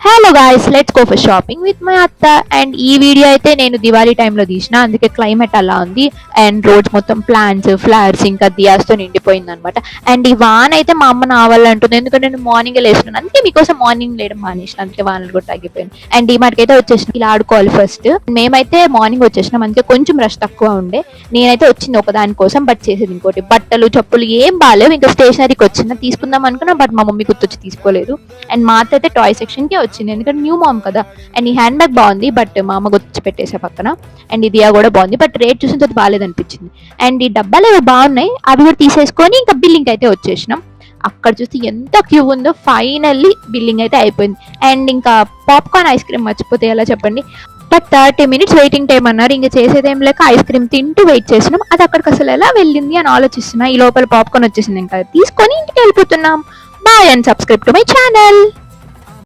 Hello guys, let's go for shopping with my అత్త. And ఈ video అయితే నేను దివాళీ టైంలో తీసిన, అందుకే క్లైమేట్ అలా ఉంది. అండ్ రోడ్స్ మొత్తం ప్లాంట్స్, ఫ్లవర్స్, ఇంకా దియాస్తో నిండిపోయింది అనమాట. అండ్ ఈ వాన్ అయితే మా అమ్మ నావాలంటుంది, ఎందుకంటే నేను మార్నింగ్ లేస్తున్నాను, అందుకే మీకోసం మార్నింగ్ లేయడం మానేసిన, అందుకే వానలు కూడా తగ్గిపోయింది. అండ్ ఈ మార్కి అయితే వచ్చేసిన, ఇలా ఆడుకోవాలి ఫస్ట్. మేమైతే మార్నింగ్ వచ్చేసినాం, అందుకే కొంచెం రష్ తక్కువ ఉండే. నేనైతే వచ్చింది ఒక దానికోసం, బట్ చేసేది ఇంకోటి. బట్టలు చెప్పులు ఏం బాగాలేవు, ఇంకా స్టేషనరీకి వచ్చిన తీసుకుందాం అనుకున్నా, బట్ మా మమ్మీ గుర్తొచ్చి తీసుకోలేదు. అండ్ మా అత్త అయితే టాయ్ సెక్షన్కి వచ్చింది, ఎందుకంటే న్యూ మామ్ కదా. అండ్ ఈ హ్యాండ్ బ్యాగ్ బాగుంది, బట్ మా అమ్మ గుర్తు పెట్టేసే పక్కన. అండ్ ఇది కూడా బాగుంది, బట్ రేట్ చూసిన తర్వాత బాగాలేదనిపించింది. అండ్ ఈ డబ్బాలు ఏవో బాగున్నాయి, అవి కూడా తీసేసుకొని ఇంకా బిల్లింగ్ అయితే వచ్చేసినాం. అక్కడ చూస్తే ఎంత క్యూ ఉందో. ఫైనల్లీ బిల్లింగ్ అయితే అయిపోయింది. అండ్ ఇంకా పాప్కార్న్ ఐస్ క్రీమ్ మర్చిపోతే ఎలా చెప్పండి. బట్ 30 minutes వెయిటింగ్ టైం అన్నారు, ఇంకా చేసేదేం లేక ఐస్ క్రీమ్ తింటూ వెయిట్ చేసినాం. అది అక్కడికి అసలు ఎలా వెళ్ళింది అని ఆలోచిస్తున్నా. ఈ లోపల పాప్కార్న్ వచ్చేసింది, ఇంకా తీసుకొని ఇంటికి వెళ్ళిపోతున్నాం. Bye and subscribe to my channel.